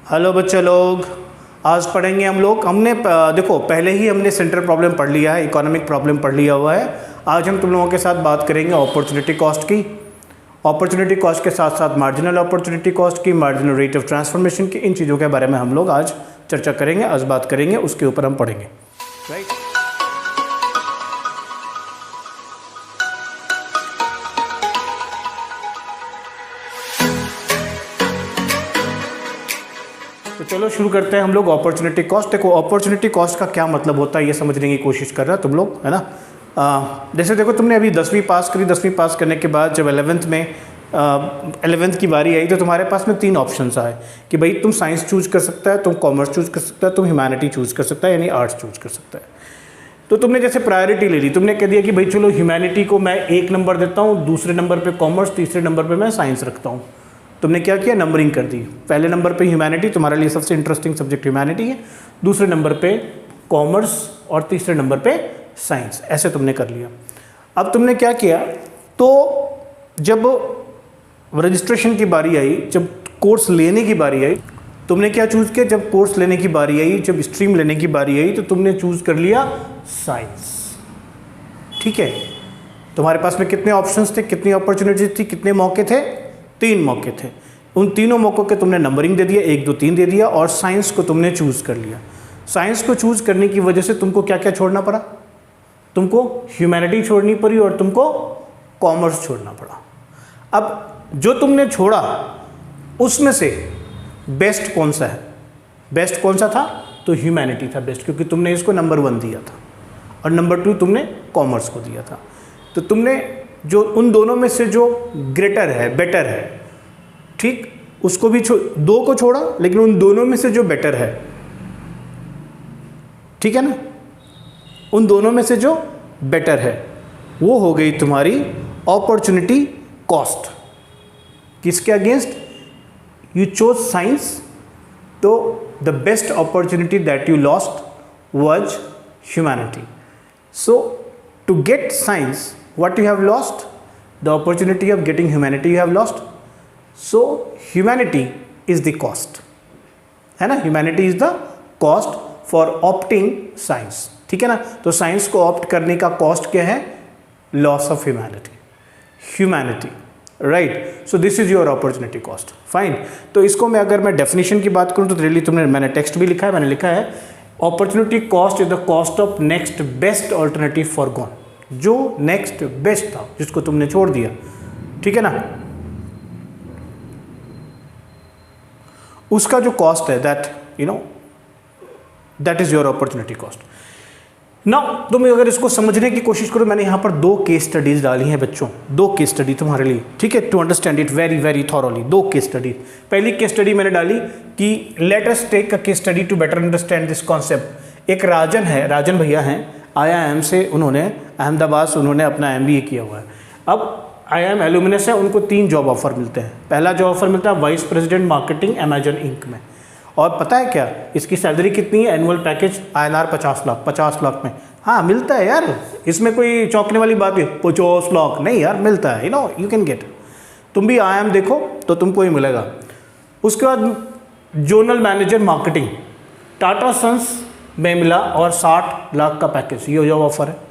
Hello बच्चे लोग, आज पढ़ेंगे हम लोग। देखो पहले ही हमने सेंट्रल प्रॉब्लम पढ़ लिया है, इकोनॉमिक प्रॉब्लम पढ़ लिया हुआ है। आज हम तुम लोगों के साथ बात करेंगे अपॉर्चुनिटी कॉस्ट की। अपॉर्चुनिटी कॉस्ट के साथ साथ मार्जिनल अपॉर्चुनिटी कॉस्ट की, मार्जिनल रेट ऑफ ट्रांसफॉर्मेशन की, इन चीज़ों के बारे में हम लोग आज चर्चा करेंगे, आज बात करेंगे, उसके ऊपर हम पढ़ेंगे। राइट। तो चलो शुरू करते हैं हम लोग अपॉर्चुनिटी कॉस्ट। देखो अपॉर्चुनिटी कॉस्ट का क्या मतलब होता है ये समझने की कोशिश कर रहा है तुम लोग, है ना। जैसे देखो तुमने अभी 10वीं पास करी, 10वीं पास करने के बाद जब 11th की बारी आई तो तुम्हारे पास में 3 ऑप्शंस आए कि भाई तुम साइंस चूज कर सकता है, तुम कॉमर्स चूज कर सकता है, तुम ह्यूमैनिटी चूज कर सकता है, यानी आर्ट्स चूज कर सकता है। तो तुमने जैसे प्रायोरिटी ले ली, तुमने कह दिया कि भाई चलो ह्यूमैनिटी को मैं 1 नंबर देता हूँ, दूसरे नंबर पर कॉमर्स, तीसरे नंबर पर मैं साइंस रखता हूँ। तुमने क्या किया, नंबरिंग कर दी। पहले नंबर पे ह्यूमैनिटी, तुम्हारे लिए सबसे इंटरेस्टिंग सब्जेक्ट ह्यूमैनिटी है, दूसरे नंबर पे कॉमर्स और तीसरे नंबर पे साइंस, ऐसे तुमने कर लिया। अब तुमने क्या किया, तो जब रजिस्ट्रेशन की बारी आई, जब कोर्स लेने की बारी आई, तुमने क्या चूज़ किया, जब कोर्स लेने की बारी आई, जब स्ट्रीम लेने की बारी आई, तो तुमने चूज़ कर लिया साइंस। ठीक है, तुम्हारे पास में कितने ऑप्शंस थे, कितनी अपॉर्चुनिटीज थी, कितने मौके थे, 3 मौके थे। उन तीनों मौक़ों के तुमने नंबरिंग दे दिया, 1 2 3 दे दिया, और साइंस को तुमने चूज़ कर लिया। साइंस को चूज़ करने की वजह से तुमको क्या क्या छोड़ना पड़ा, तुमको ह्यूमैनिटी छोड़नी पड़ी और तुमको कॉमर्स छोड़ना पड़ा। अब जो तुमने छोड़ा उसमें से बेस्ट कौन सा है, बेस्ट कौन सा था, तो ह्यूमैनिटी था बेस्ट, क्योंकि तुमने इसको नंबर 1 दिया था और नंबर 2 तुमने कॉमर्स को दिया था। तो तुमने जो उन दोनों में से जो ग्रेटर है, बेटर है, ठीक, उसको भी 2 को छोड़ा, लेकिन उन दोनों में से जो बेटर है, ठीक है ना, उन दोनों में से जो बेटर है वो हो गई तुम्हारी अपॉर्चुनिटी कॉस्ट। किसके अगेंस्ट, यू चोज साइंस, तो the best opportunity that you lost was humanity. So to get science, what you have lost, the opportunity of getting humanity you have lost. So humanity is the cost, है ना, humanity is the cost for opting science। ठीक है ना, तो science को opt करने का cost क्या है, loss of humanity, right. So this is your opportunity cost, fine. तो इसको अगर मैं डेफिनेशन की बात करूँ तो रियली मैंने टेक्स्ट भी लिखा है, मैंने लिखा है opportunity cost is the cost of next best alternative for gone, जो नेक्स्ट बेस्ट था, जिसको तुमने छोड़ दिया, ठीक है ना, उसका जो कॉस्ट है, that is your opportunity cost. Now तुम अगर इसको समझने की कोशिश करो, मैंने यहां पर 2 केस स्टडीज डाली हैं बच्चों, 2 केस स्टडी तुम्हारे लिए, ठीक है, to understand it very very thoroughly. 2 case study. पहली केस स्टडी मैंने डाली कि let us take a case study to better understand this concept. एक राजन भैया हैं, IIM से, उन्होंने अहमदाबाद से उन्होंने अपना MBA किया हुआ है। अब IIM एलुमिनस है, उनको 3 जॉब ऑफर मिलते हैं। पहला जॉब ऑफर मिलता है vice president marketing Amazon Inc में, और पता है क्या, इसकी सैलरी कितनी है, एनुअल पैकेज INR 50 लाख में। हाँ मिलता है यार, इसमें कोई चौंकने वाली बात है, 50 लाख नहीं यार, मिलता है, यू कैन गेट। तुम भी IIM देखो तो तुमको ही मिलेगा। उसके बाद zonal manager marketing Tata Sons में मिला, और 60 लाख का पैकेज, ये जॉब ऑफर है।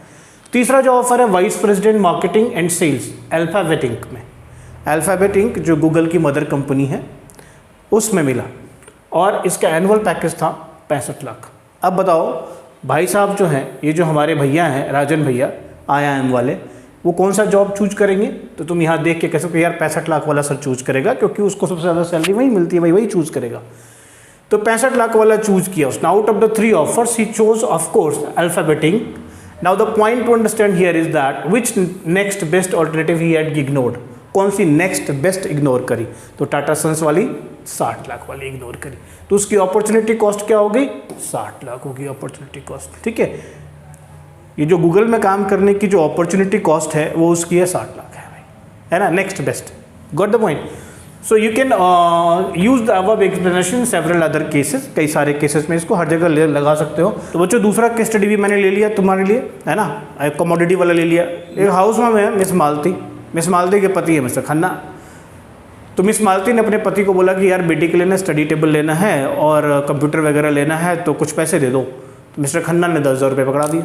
तीसरा जो ऑफर है vice president marketing and sales Alphabet Inc में, अल्फाबेट इंक जो गूगल की मदर कंपनी है, उसमें मिला, और इसका एनुअल पैकेज था 65 लाख। अब बताओ भाई साहब जो हैं, ये जो हमारे भैया हैं, राजन भैया IIM वाले, वो कौन सा जॉब चूज करेंगे, तो तुम यहाँ देख के कह सकते हो यार 65 लाख वाला सर चूज करेगा, क्योंकि उसको सबसे ज़्यादा सैलरी वही मिलती है, वही चूज करेगा। तो 65 लाख वाला चूज किया उसने। Out of the 3 offers he chose of course Alphabet Inc. Now the point to understand here is that which next best alternative he had ignored, कौन सी नेक्स्ट बेस्ट इग्नोर करी, तो टाटा सन्स वाली 60 लाख वाली इग्नोर करी। तो उसकी अपॉर्चुनिटी कॉस्ट क्या हो गई, 60 लाख होगी अपॉर्चुनिटी कॉस्ट। ठीक है, ये जो गूगल में काम करने की जो अपॉर्चुनिटी कॉस्ट है वो उसकी है 60 लाख है भाई, है ना, next best. Got the point. So you can use the above explanation several other cases, कई सारे केसेस में इसको हर जगह लगा सकते हो। तो बच्चों दूसरा केस स्टडी भी मैंने ले लिया तुम्हारे लिए, है ना, कमोडिटी वाला ले लिया। एक हाउस में है मिस मालती के पति है मिस्टर खन्ना। तो मिस मालती ने अपने पति को बोला कि यार बेटी के लिए ना स्टडी टेबल लेना है और कंप्यूटर वगैरह लेना है, तो कुछ पैसे दे दो। तो मिस्टर खन्ना ने 10,000 रुपये पकड़ा दिए।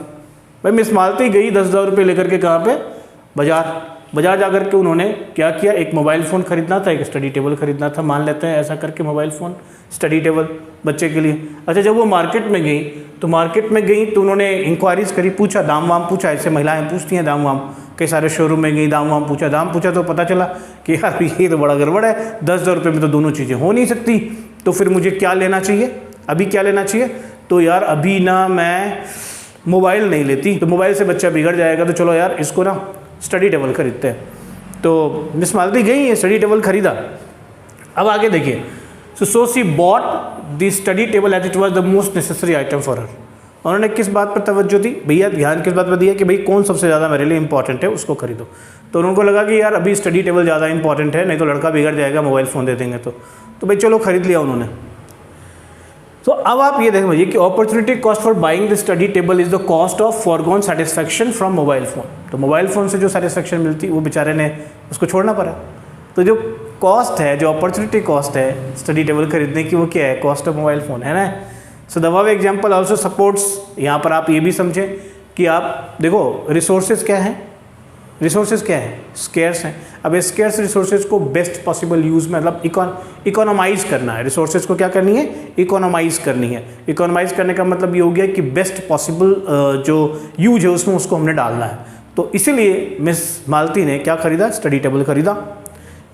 भाई मिस मालती गई 10,000 रुपये लेकर के कहाँ पे, बाजार जा कर के उन्होंने क्या किया, एक मोबाइल फ़ोन खरीदना था, एक स्टडी टेबल खरीदना था, मान लेते हैं ऐसा करके मोबाइल फ़ोन स्टडी टेबल बच्चे के लिए। अच्छा, जब वो मार्केट में गई तो उन्होंने इंक्वायरीज करी, पूछा, दाम वाम पूछा, ऐसे महिलाएं पूछती हैं दाम वाम, कई सारे शोरूम में गई, दाम वाम पूछा तो पता चला कि यार ये तो बड़ा गड़बड़ है, 10,000 रुपये में तो दोनों चीज़ें हो नहीं सकती। तो फिर मुझे क्या लेना चाहिए, अभी क्या लेना चाहिए, तो यार अभी ना मैं मोबाइल नहीं लेती, तो मोबाइल से बच्चा बिगड़ जाएगा, तो चलो यार इसको ना स्टडी टेबल खरीदते हैं। तो मिस मालती गई है, स्टडी टेबल खरीदा। अब आगे देखिए, so she bought the study table as it was the most necessary item for her. उन्होंने किस बात पर तवज्जो दी, भैया ध्यान किस बात पर दिया कि भाई कौन सबसे ज़्यादा मेरे लिए इंपॉर्टेंट है, उसको खरीदो। तो उनको लगा कि यार अभी स्टडी टेबल ज़्यादा इंपॉर्टेंट है, नहीं तो लड़का बिगड़ जाएगा, मोबाइल फ़ोन दे देंगे तो भाई चलो खरीद लिया उन्होंने। तो अब आप ये देखिए कि opportunity cost for buying the study table is the cost of foregone satisfaction from mobile phone. तो मोबाइल फ़ोन से जो सेटिस्फैक्शन मिलती वो बेचारे ने उसको छोड़ना पड़ा। तो जो कॉस्ट है, जो अपॉर्चुनिटी कॉस्ट है स्टडी टेबल खरीदने की, वो क्या है, कॉस्ट ऑफ मोबाइल फ़ोन है ना। So the above example also supports, यहाँ पर आप ये भी समझें कि आप देखो रिसोर्सेज क्या हैं, रिसोर्सेज क्या है, स्केर्स हैं। अब इस स्केर्स रिसोर्सेज को बेस्ट पॉसिबल यूज़ में मतलब इकोनोमाइज़ करना है। रिसोर्सेज को क्या करनी है, इकोनोमाइज़ करनी है। इकोनोमाइज़ करने का मतलब ये हो गया कि बेस्ट पॉसिबल जो यूज है उसमें उसको हमने डालना है। तो इसीलिए मिस मालती ने क्या खरीदा, स्टडी टेबल खरीदा।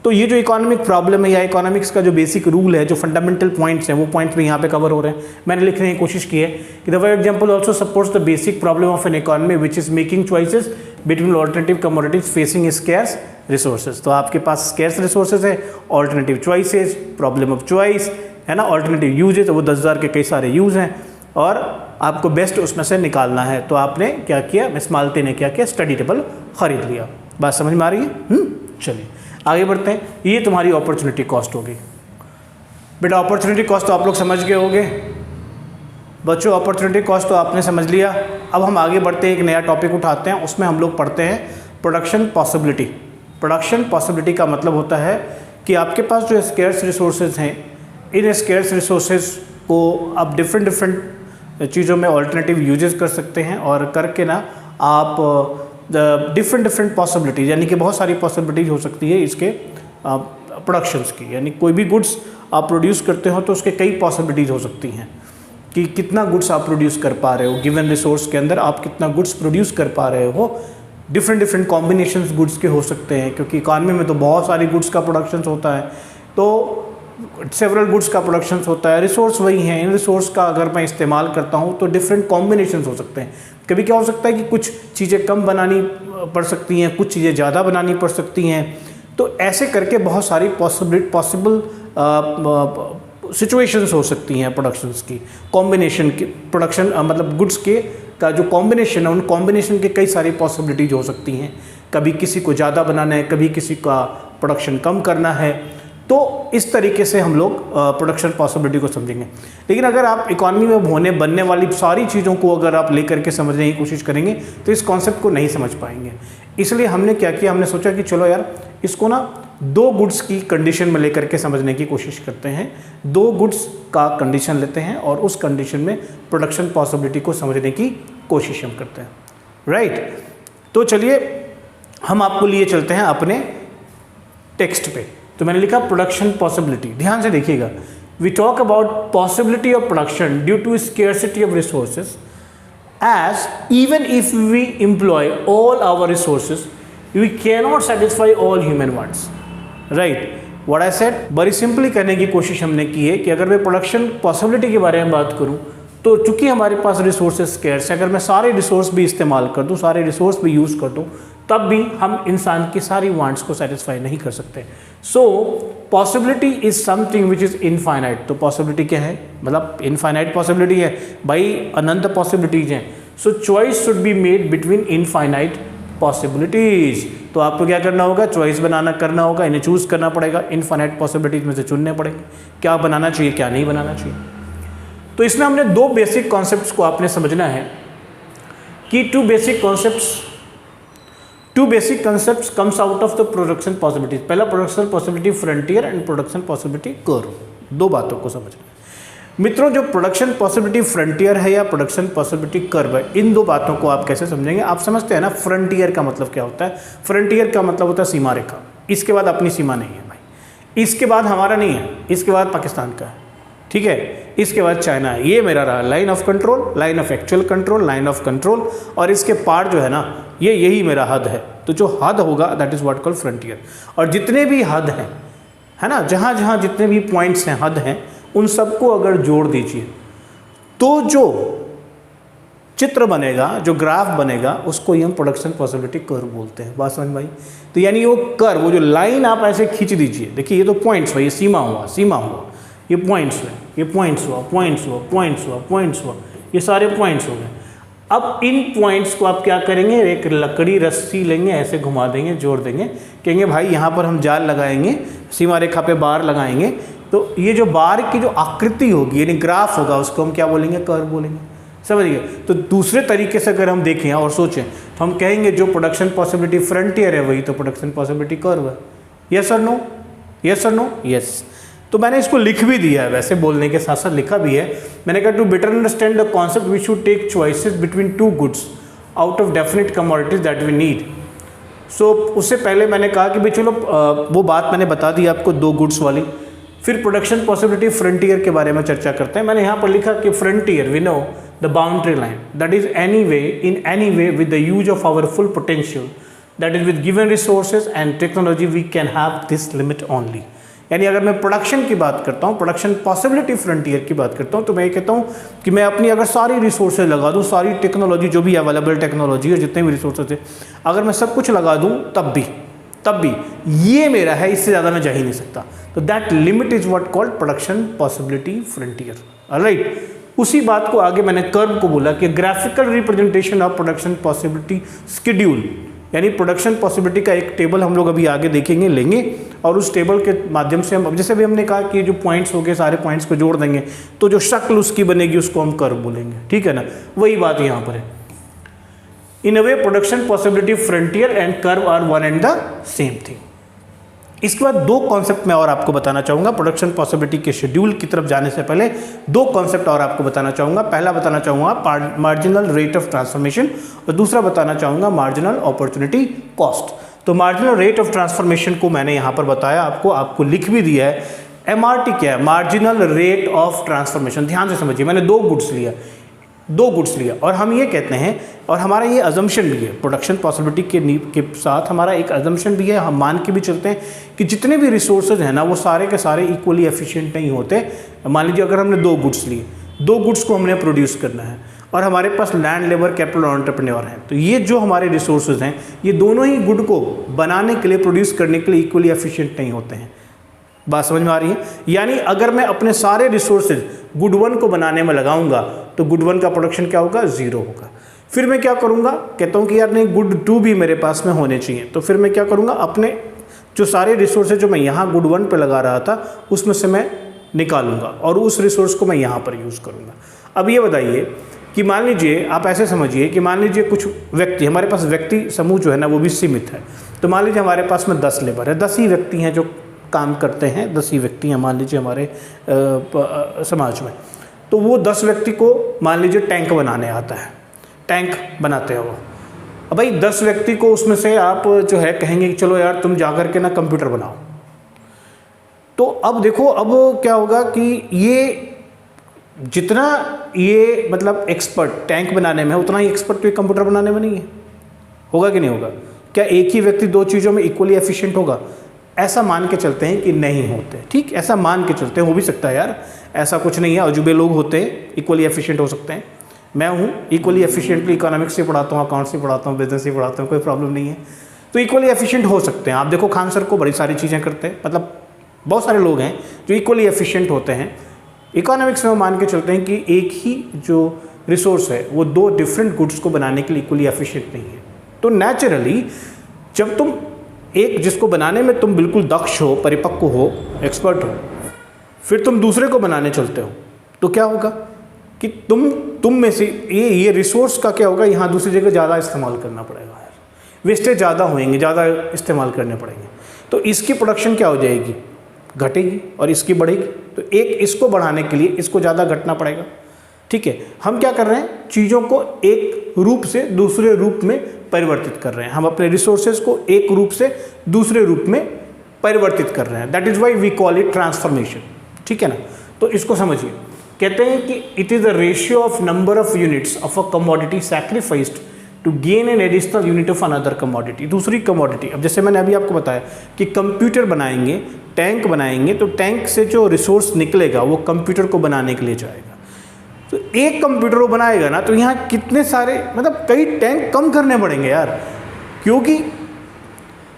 तो ये जो इकोनॉमिक प्रॉब्लम है या इकोनॉमिक्स का जो बेसिक रूल है, जो फंडामेंटल पॉइंट्स हैं, वो पॉइंट्स भी यहाँ पे कवर हो रहे हैं। मैंने लिखने की कोशिश की है कि the example also supports the basic problem of an economy which is making choices between alternative commodities facing scarce resources. तो आपके पास स्केर्स रिसोर्सेज है, alternative choices, problem of choice है ना, ऑल्टरनेटिव यूज है, तो वो 10,000 के कई सारे यूज हैं और आपको बेस्ट उसमें से निकालना है। तो आपने क्या किया, मिस मालती ने क्या किया, स्टडी टेबल खरीद लिया। बात समझ में आ रही है? चलिए आगे बढ़ते हैं। ये तुम्हारी अपॉर्चुनिटी कॉस्ट होगी बेटा। अपॉर्चुनिटी कॉस्ट तो आप लोग समझ गए होंगे बच्चों, अपॉर्चुनिटी कॉस्ट तो आपने समझ लिया। अब हम आगे बढ़ते हैं, एक नया टॉपिक उठाते हैं, उसमें हम लोग पढ़ते हैं प्रोडक्शन पॉसिबिलिटी। प्रोडक्शन पॉसिबिलिटी का मतलब होता है कि आपके पास जो स्केर्स रिसोर्सेज हैं, इन स्केर्स रिसोर्सेज को आप डिफरेंट चीज़ों में ऑल्टरनेटिव यूजेस कर सकते हैं और करके ना आप डिफरेंट पॉसिबिलिटीज़, यानी कि बहुत सारी पॉसिबिलिटीज़ हो सकती है इसके प्रोडक्शंस की। यानी कोई भी गुड्स आप प्रोड्यूस करते हो तो उसके कई पॉसिबिलिटीज़ हो सकती हैं कि कितना गुड्स आप प्रोड्यूस कर पा रहे हो, गिवन रिसोर्स के अंदर आप कितना गुड्स प्रोड्यूस कर पा रहे हो। डिफरेंट कॉम्बिनेशंस गुड्स के हो सकते हैं, क्योंकि इकॉनमी में तो बहुत सारी गुड्स का प्रोडक्शंस होता है, तो सेवरल गुड्स का प्रोडक्शंस होता है। रिसोर्स वही हैं, इन रिसोर्स का अगर मैं इस्तेमाल करता हूँ तो डिफरेंट कॉम्बिनेशंस हो सकते हैं। कभी क्या हो सकता है कि कुछ चीज़ें कम बनानी पड़ सकती हैं, कुछ चीज़ें ज़्यादा बनानी पड़ सकती हैं। तो ऐसे करके बहुत सारी पॉसिबल सिचुएशंस हो सकती हैं प्रोडक्शंस की, कॉम्बिनेशन की प्रोडक्शन मतलब गुड्स के का जो कॉम्बिनेशन है, उन कॉम्बिनेशन के कई सारी पॉसिबिलिटीज हो सकती हैं। कभी किसी को ज़्यादा बनाना है, कभी किसी का प्रोडक्शन कम करना है। तो इस तरीके से हम लोग प्रोडक्शन पॉसिबिलिटी को समझेंगे। लेकिन अगर आप इकॉनमी में बनने वाली सारी चीज़ों को अगर आप लेकर के समझने की कोशिश करेंगे तो इस कॉन्सेप्ट को नहीं समझ पाएंगे। इसलिए हमने क्या किया, हमने सोचा कि चलो यार इसको ना दो गुड्स की कंडीशन में लेकर के समझने की कोशिश करते हैं। दो गुड्स का कंडीशन लेते हैं और उस कंडीशन में प्रोडक्शन पॉसिबिलिटी को समझने की कोशिश हम करते हैं, राइट। तो चलिए हम आपको लिए चलते हैं अपने टेक्स्ट पे। तो मैंने लिखा प्रोडक्शन पॉसिबिलिटी, ध्यान से देखिएगा। We talk about possibility of production due to scarcity of resources as even if we employ all our resources we cannot satisfy all human wants, right? what I said बड़ी simply करने की कोशिश हमने की है कि अगर मैं प्रोडक्शन पॉसिबिलिटी के बारे में बात करूं तो चूंकि हमारे पास रिसोर्सेज स्केर्स है, अगर मैं सारे रिसोर्स भी इस्तेमाल कर दूं, सारे रिसोर्स भी यूज़ कर दूं, तब भी हम इंसान की सारी वांट्स को सेटिस्फाई नहीं कर सकते। So possibility is something which is infinite. तो पॉसिबिलिटी क्या है, मतलब इनफाइनाइट पॉसिबिलिटी है भाई, अनंत पॉसिबिलिटीज हैं। सो choice should be made between infinite possibilities. तो आपको क्या करना होगा, चॉइस करना होगा, इन्हें चूज़ करना पड़ेगा, इनफाइनाइट पॉसिबिलिटीज में से चुनने पड़ेंगे क्या बनाना चाहिए क्या नहीं बनाना चाहिए। तो इसमें हमने दो बेसिक कॉन्सेप्ट्स को आपने समझना है कि two basic concepts two basic concept comes out of the production possibilities. पहला production possibility frontier and production possibility curve, दो बातों को समझना मित्रों। जो प्रोडक्शन पॉसिबिलिटी फ्रंटियर है या प्रोडक्शन पॉसिबिलिटी कर्व है, इन दो बातों को आप कैसे समझेंगे? आप समझते हैं ना फ्रंटियर का मतलब क्या होता है? फ्रंटियर का मतलब होता है सीमा रेखा। इसके बाद अपनी सीमा नहीं है भाई, इसके बाद हमारा नहीं है, इसके बाद पाकिस्तान का है, ठीक है, इसके बाद चाइना है। ये मेरा रहा line of control, line of actual control, line of control, और इसके पार जो है ना ये यही मेरा हद है। तो जो हद होगा that is what called frontier. और जितने भी हद हैं, है ना, जहाँ जहाँ जितने भी पॉइंट्स हैं, हद हैं, उन सबको अगर जोड़ दीजिए तो जो चित्र बनेगा, जो ग्राफ बनेगा, उसको ही हम प्रोडक्शन पॉसिबिलिटी कर्व बोलते हैं। बात समझ भाई? तो यानी वो कर्व, वो जो लाइन आप ऐसे खींच दीजिए, देखिए ये तो पॉइंट्स हुआ, ये सीमा हुआ, सीमा हुआ, ये पॉइंट्स हुए, ये पॉइंट्स हुआ, पॉइंट्स हुआ, पॉइंट्स हुआ, पॉइंट्स हुआ, ये सारे पॉइंट्स हो गए। अब इन पॉइंट्स को आप क्या करेंगे? एक लकड़ी रस्सी लेंगे, ऐसे घुमा देंगे, जोड़ देंगे, कहेंगे भाई यहाँ पर हम जाल लगाएंगे, सीमा रेखा पे बार लगाएंगे, तो ये जो बार की जो आकृति होगी यानी ग्राफ होगा, उसको हम क्या बोलेंगे? कर्व बोलेंगे। समझ गए? तो दूसरे तरीके से अगर हम देखें और सोचें तो हम कहेंगे जो प्रोडक्शन पॉसिबिलिटी फ्रंटियर है वही तो प्रोडक्शन पॉसिबिलिटी कर्व है। यस और नो? यस और नो? यस। तो मैंने इसको लिख भी दिया है, वैसे बोलने के साथ साथ लिखा भी है। मैंने कहा to better understand the concept we should take choices between two goods out of definite commodities that we need. So उससे पहले मैंने कहा कि भाई चलो वो बात मैंने बता दी आपको, दो गुड्स वाली। फिर प्रोडक्शन पॉसिबिलिटी फ्रंटियर के बारे में चर्चा करते हैं। मैंने यहाँ पर लिखा कि frontier we know the boundary line that is any way in any way with the use of our full potential that is with given resources and technology we can have this limit only. यानी अगर मैं production की बात करता हूँ, production possibility frontier की बात करता हूँ, तो मैं ये कहता हूँ कि मैं अपनी अगर सारी रिसोर्सेज लगा दूँ, सारी टेक्नोलॉजी जो भी अवेलेबल टेक्नोलॉजी है, जितने भी रिसोर्सेज है, अगर मैं सब कुछ लगा दूँ तब भी ये मेरा है, इससे ज़्यादा मैं जा ही नहीं सकता। तो that limit is what called production possibility frontier. Alright, उसी बात को आगे मैंने कर्व को बोला कि graphical representation of production possibility schedule, यानी प्रोडक्शन पॉसिबिलिटी का एक टेबल हम लोग अभी आगे देखेंगे, लेंगे, और उस टेबल के माध्यम से हम, जैसे भी हमने कहा कि जो पॉइंट्स हो गए सारे पॉइंट्स को जोड़ देंगे तो जो शक्ल उसकी बनेगी उसको हम कर्व बोलेंगे। ठीक है ना? वही बात यहाँ पर है। In a way production possibility frontier and curve are one and the same thing. इसके बाद दो कॉन्सेप्ट मैं और आपको बताना चाहूँगा। प्रोडक्शन पॉसिबिलिटी के शेड्यूल की तरफ जाने से पहले दो कॉन्सेप्ट और आपको बताना चाहूँगा। पहला बताना चाहूँगा मार्जिनल रेट ऑफ ट्रांसफॉर्मेशन, और दूसरा बताना चाहूँगा मार्जिनल अपॉर्चुनिटी कॉस्ट। तो मार्जिनल रेट ऑफ ट्रांसफॉर्मेशन को मैंने यहाँ पर बताया आपको लिख भी दिया है। MRT क्या है? Marginal rate of transformation. ध्यान से समझिए, मैंने दो गुड्स लिया और हम ये कहते हैं, और हमारा ये अजम्पशन भी है, प्रोडक्शन पॉसिबिलिटी के साथ हमारा एक अजम्पशन भी है, हम मान के भी चलते हैं कि जितने भी रिसोर्सेज हैं ना वो सारे के सारे इक्वली एफिशिएंट नहीं होते। मान लीजिए अगर हमने दो गुड्स लिए, दो गुड्स को हमने प्रोड्यूस करना है और हमारे पास लैंड, लेबर, कैपिटल और एंटरप्रेन्योर हैं, तो ये जो हमारे रिसोर्सेज हैं ये दोनों ही गुड को बनाने के लिए, प्रोड्यूस करने के लिए इक्वली एफिशिएंट नहीं होते हैं। बात समझ में आ रही है? यानी अगर मैं अपने सारे रिसोर्सेज गुड वन को बनाने में लगाऊंगा तो गुड वन का प्रोडक्शन क्या होगा? 0 होगा। फिर मैं क्या करूंगा? कहता हूं कि यार नहीं, गुड 2 भी मेरे पास में होने चाहिए। तो फिर मैं क्या करूंगा? अपने जो सारे रिसोर्सेज जो मैं यहाँ गुड 1 पे लगा रहा था उसमें से मैं निकालूंगा और उस रिसोर्स को मैं यहाँ पर यूज़ करूँगा। अब ये बताइए कि मान लीजिए, आप ऐसे समझिए कि मान लीजिए कुछ व्यक्ति, हमारे पास व्यक्ति समूह जो है ना वो भी सीमित है। तो मान लीजिए हमारे पास में 10 लेबर है, 10 ही व्यक्ति हैं जो काम करते हैं, 10 ही व्यक्ति हैं मान लीजिए हमारे समाज में। तो वो 10 व्यक्ति को मान लीजिए टैंक बनाने आता है, टैंक बनाते हैं वो। अब भाई 10 व्यक्ति को उसमें से आप जो है कहेंगे कि चलो यार तुम जाकर के ना कंप्यूटर बनाओ। तो अब देखो, अब क्या होगा कि ये जितना ये मतलब एक्सपर्ट टैंक बनाने में, उतना ही एक्सपर्ट ये कंप्यूटर बनाने में नहीं है। होगा कि नहीं होगा? क्या एक ही व्यक्ति दो चीज़ों में इक्वली एफिशिएंट होगा? ऐसा मान के चलते हैं कि नहीं होते। ठीक, ऐसा मान के चलते हैं। हो भी सकता है यार, ऐसा कुछ नहीं है, अजूबे लोग होते हैं, इक्वली एफिशिएंट हो सकते हैं। मैं हूँ इक्वली एफिशिएंटली इकोनॉमिक्स से पढ़ाता हूँ, अकाउंट्स से पढ़ाता हूँ, बिजनेस से पढ़ाता हूँ, कोई प्रॉब्लम नहीं है। तो इक्वली एफिशिएंट हो सकते हैं। आप देखो खान सर को बड़ी सारी चीज़ें करते हैं, मतलब बहुत सारे लोग हैं जो इक्वली एफिशिएंट होते हैं। इकोनॉमिक्स में मान के चलते हैं कि एक ही जो रिसोर्स है वो 2 डिफरेंट गुड्स को बनाने के लिए इक्वली एफिशिएंट नहीं है। तो नेचुरली जब तुम एक जिसको बनाने में तुम बिल्कुल दक्ष हो, परिपक्व हो, एक्सपर्ट हो, फिर तुम दूसरे को बनाने चलते हो, तो क्या होगा कि तुम में से ये रिसोर्स का क्या होगा, यहाँ दूसरी जगह ज़्यादा इस्तेमाल करना पड़ेगा यार। वेस्टेज ज़्यादा होएंगे, ज़्यादा इस्तेमाल करने पड़ेंगे, तो इसकी प्रोडक्शन क्या हो जाएगी, घटेगी, और इसकी बढ़ेगी। तो एक इसको बढ़ाने के लिए इसको ज़्यादा घटना पड़ेगा। ठीक है, हम क्या कर रहे हैं, चीज़ों को एक रूप से दूसरे रूप में परिवर्तित कर रहे हैं, हम अपने रिसोर्सेज को एक रूप से दूसरे रूप में परिवर्तित कर रहे हैं। That is why we call it transformation. ठीक है ना, तो इसको समझिए, कहते हैं कि it is the ratio of number of units of a commodity sacrificed to gain an additional unit of another commodity, दूसरी कमोडिटी। अब जैसे मैंने अभी आपको बताया कि कंप्यूटर बनाएंगे, टैंक बनाएंगे, तो टैंक से जो रिसोर्स निकलेगा वो कंप्यूटर को बनाने के लिए जाएगा। तो एक कंप्यूटर वो बनाएगा ना, तो यहाँ कितने सारे, मतलब कई टैंक कम करने पड़ेंगे यार, क्योंकि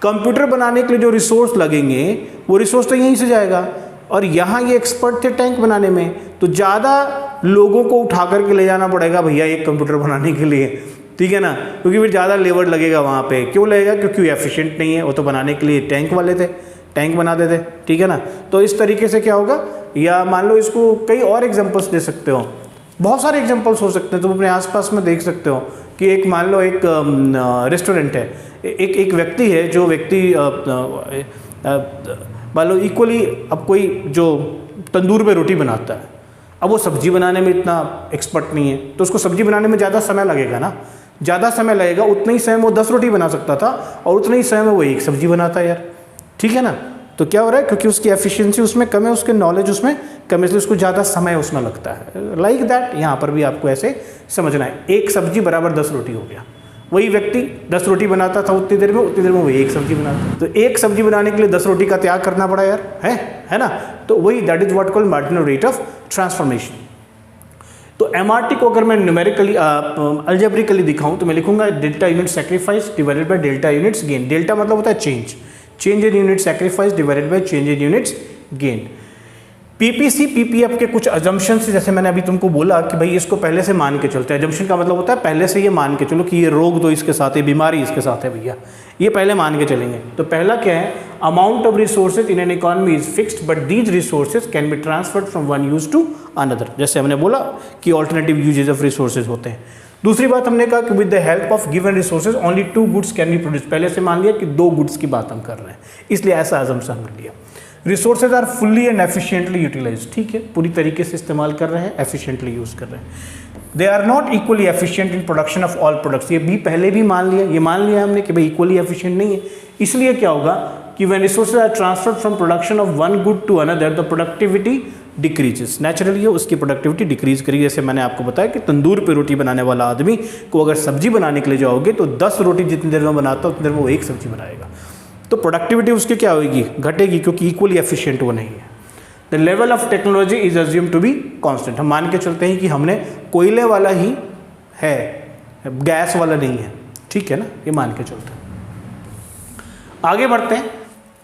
कंप्यूटर बनाने के लिए जो रिसोर्स लगेंगे वो रिसोर्स तो यहीं से जाएगा, और यहाँ ये एक्सपर्ट थे टैंक बनाने में, तो ज़्यादा लोगों को उठा करके ले जाना पड़ेगा भैया एक कंप्यूटर बनाने के लिए। ठीक है ना, क्योंकि फिर ज़्यादा लेबर लगेगा वहाँ पे। क्यों लगेगा, क्योंकि एफिशिएंट नहीं है, वो तो बनाने के लिए टैंक वाले थे, टैंक बना देते। ठीक है ना, तो इस तरीके से क्या होगा, या मान लो इसको कई और एग्जांपल्स दे सकते हो, बहुत सारे एग्जांपल्स हो सकते हैं, तुम अपने आसपास में देख सकते हो कि एक मान लो एक रेस्टोरेंट है, एक व्यक्ति है, जो व्यक्ति मान लो इक्वली, अब कोई जो तंदूर में रोटी बनाता है, अब वो सब्जी बनाने में इतना एक्सपर्ट नहीं है, तो उसको सब्जी बनाने में ज़्यादा समय लगेगा ना, ज़्यादा समय लगेगा, उतना ही समय में वो 10 रोटी बना सकता था और उतना ही समय में वो एक सब्जी बनाता है यार। ठीक है ना, तो क्या हो रहा है, क्योंकि उसकी एफिशिएंसी उसमें कम है, उसके नॉलेज उसमें कम है, इसलिए उसको ज़्यादा समय उसमें लगता है। लाइक दैट यहाँ पर भी आपको ऐसे समझना है, एक सब्जी बराबर 10 रोटी हो गया। वही व्यक्ति 10 रोटी बनाता था उतनी देर में वो एक सब्जी बनाता, तो एक सब्जी बनाने के लिए 10 रोटी का त्याग करना पड़ा यार, है ना। तो वही, that is what called marginal rate of transformation. तो एमआरटी को अगर मैं न्यूमेरिकली अलजेब्रिकली दिखाऊं तो मैं लिखूंगा delta unit sacrifice divided by delta units gain. Delta मतलब होता है change in unit sacrifice divided by change in units gain. PPC PPF के कुछ अजम्पशन से, जैसे मैंने अभी तुमको बोला कि भाई इसको पहले से मान के चलते हैं। अजम्पशन का मतलब होता है पहले से ये मान के चलो कि ये रोग तो इसके साथ है, बीमारी इसके साथ है भैया, ये पहले मान के चलेंगे। तो पहला क्या है, amount of resources in an economy is fixed but these resources can be transferred from one use to another. जैसे हमने बोला कि ऑल्टरनेटिव यूजेज ऑफ रिसोर्सेज होते हैं। दूसरी बात हमने कहा कि with the help of given resources only 2 goods can be produce. पहले से मान लिया कि 2 गुड्स की बात हम कर रहे हैं, इसलिए ऐसा अजम्पशन कर लिया। Resources are fully and efficiently utilize. ठीक है, पूरी तरीके से इस्तेमाल कर रहे हैं, एफिशिएंटली यूज कर रहे हैं। They are not equally efficient in production of all products. ये भी पहले भी मान लिया, ये मान लिया हमने कि भाई इक्वली एफिशिएंट नहीं है। इसलिए क्या होगा कि when resources are transferred from production of one good to another the productivity decreases. Naturally उसकी प्रोडक्टिविटी डिक्रीज करेगी। जैसे मैंने आपको बताया कि तंदूर पे रोटी बनाने वाला आदमी को अगर सब्जी बनाने के लिए जाओगे तो 10 रोटी जितनी देर में बनाता है उतनी देर में वो एक सब्जी बनाएगा, तो प्रोडक्टिविटी उसकी क्या होगी, घटेगी, क्योंकि इक्वली एफिशिएंट वो नहीं है। The level of technology is assume to be constant. हम मान के चलते हैं कि हमने कोयले वाला ही है, गैस वाला नहीं है। ठीक है ना, ये मान के चलते हैं। आगे बढ़ते हैं।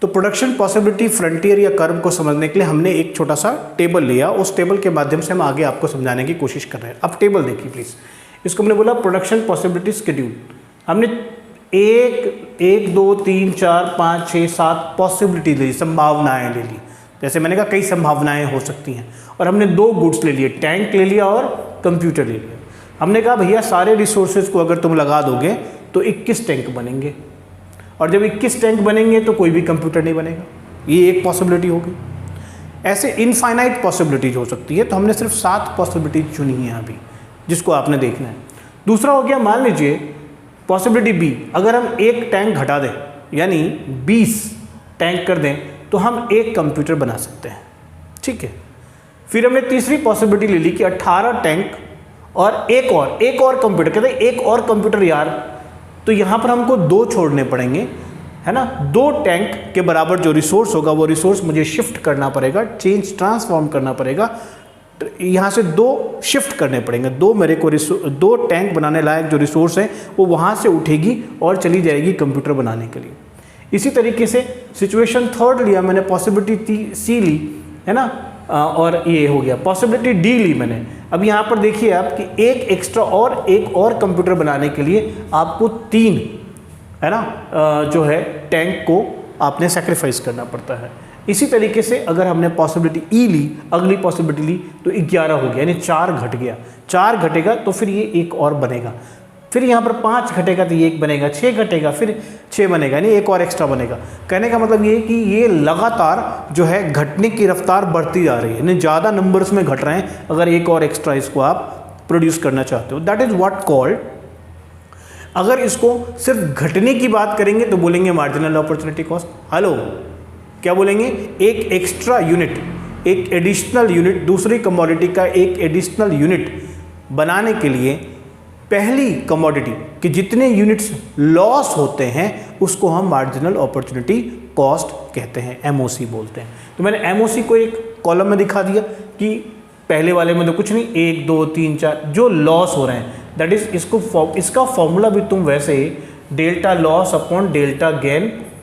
तो प्रोडक्शन पॉसिबिलिटी फ्रंटियर या कर्व को समझने के लिए हमने एक छोटा सा टेबल लिया, उस टेबल के माध्यम से हम आगे आपको समझाने की कोशिश कर रहे हैं। अब टेबल देखिए प्लीज। इसको हमने बोला प्रोडक्शन पॉसिबिलिटी शेड्यूल। हमने 1 2 3 4 5 6 7 पॉसिबिलिटी ले ली, संभावनाएं ले ली। जैसे मैंने कहा कई संभावनाएं हो सकती हैं, और हमने 2 गुड्स ले लिए, टैंक ले लिया और कंप्यूटर ले लिया। हमने कहा भैया सारे रिसोर्सेज को अगर तुम लगा दोगे तो 21 टैंक बनेंगे, और जब 21 टैंक बनेंगे तो कोई भी कंप्यूटर नहीं बनेगा। ये एक पॉसिबिलिटी होगी। ऐसे इनफाइनाइट पॉसिबिलिटीज हो सकती है, तो हमने सिर्फ 7 पॉसिबिलिटीज चुनी है अभी, जिसको आपने देखना है। दूसरा हो गया, मान लीजिए पॉसिबिलिटी बी, अगर हम 1 टैंक घटा दें यानी 20 टैंक कर दें तो हम 1 कंप्यूटर बना सकते हैं। ठीक है, फिर हमने तीसरी पॉसिबिलिटी ले ली कि 18 टैंक और एक और कंप्यूटर। कहते हैं एक और कंप्यूटर यार, तो यहाँ पर हमको 2 छोड़ने पड़ेंगे, है ना। 2 टैंक के बराबर जो रिसोर्स होगा वो रिसोर्स मुझे शिफ्ट करना पड़ेगा, ट्रांसफॉर्म करना पड़ेगा। यहाँ से 2 शिफ्ट करने पड़ेंगे। 2 मेरे को 2 टैंक बनाने लायक जो रिसोर्स है वो वहाँ से उठेगी और चली जाएगी कंप्यूटर बनाने के लिए। इसी तरीके से सिचुएशन 3 लिया मैंने, पॉसिबिलिटी सी ली, है ना, और ये हो गया। पॉसिबिलिटी डी ली मैंने। अब यहाँ पर देखिए आप कि एक और कंप्यूटर बनाने के लिए आपको 3, है ना, जो है टैंक को आपने सेक्रीफाइस करना पड़ता है। इसी तरीके से अगर हमने पॉसिबिलिटी ई ली, अगली पॉसिबिलिटी ली, तो 11 हो गया, यानी 4 घट गया। 4 घटेगा तो फिर ये एक और बनेगा। फिर यहाँ पर 5 घटेगा तो ये 1 बनेगा, 6 घटेगा फिर 6 बनेगा, नहीं एक और एक्स्ट्रा बनेगा। कहने का मतलब ये कि ये लगातार जो है घटने की रफ्तार बढ़ती जा रही है, यानी ज़्यादा नंबर्स में घट रहे हैं अगर एक और एक्स्ट्रा इसको आप प्रोड्यूस करना चाहते हो। दैट इज़ व्हाट कॉल्ड, अगर इसको सिर्फ घटने की बात करेंगे तो बोलेंगे मार्जिनल अपॉर्चुनिटी कॉस्ट। हेलो, क्या बोलेंगे? एक एक्स्ट्रा यूनिट, एक एडिशनल यूनिट, दूसरी कमोडिटी का एक एडिशनल यूनिट बनाने के लिए पहली कमोडिटी के जितने यूनिट्स लॉस होते हैं उसको हम मार्जिनल अपॉर्चुनिटी कॉस्ट कहते हैं, एमओसी बोलते हैं। तो मैंने एमओसी को एक कॉलम में दिखा दिया कि पहले वाले में तो कुछ नहीं, 1 2 3 4 जो लॉस हो रहे हैं, दैट इज इसका फॉर्मूला भी तुम वैसे delta loss upon delta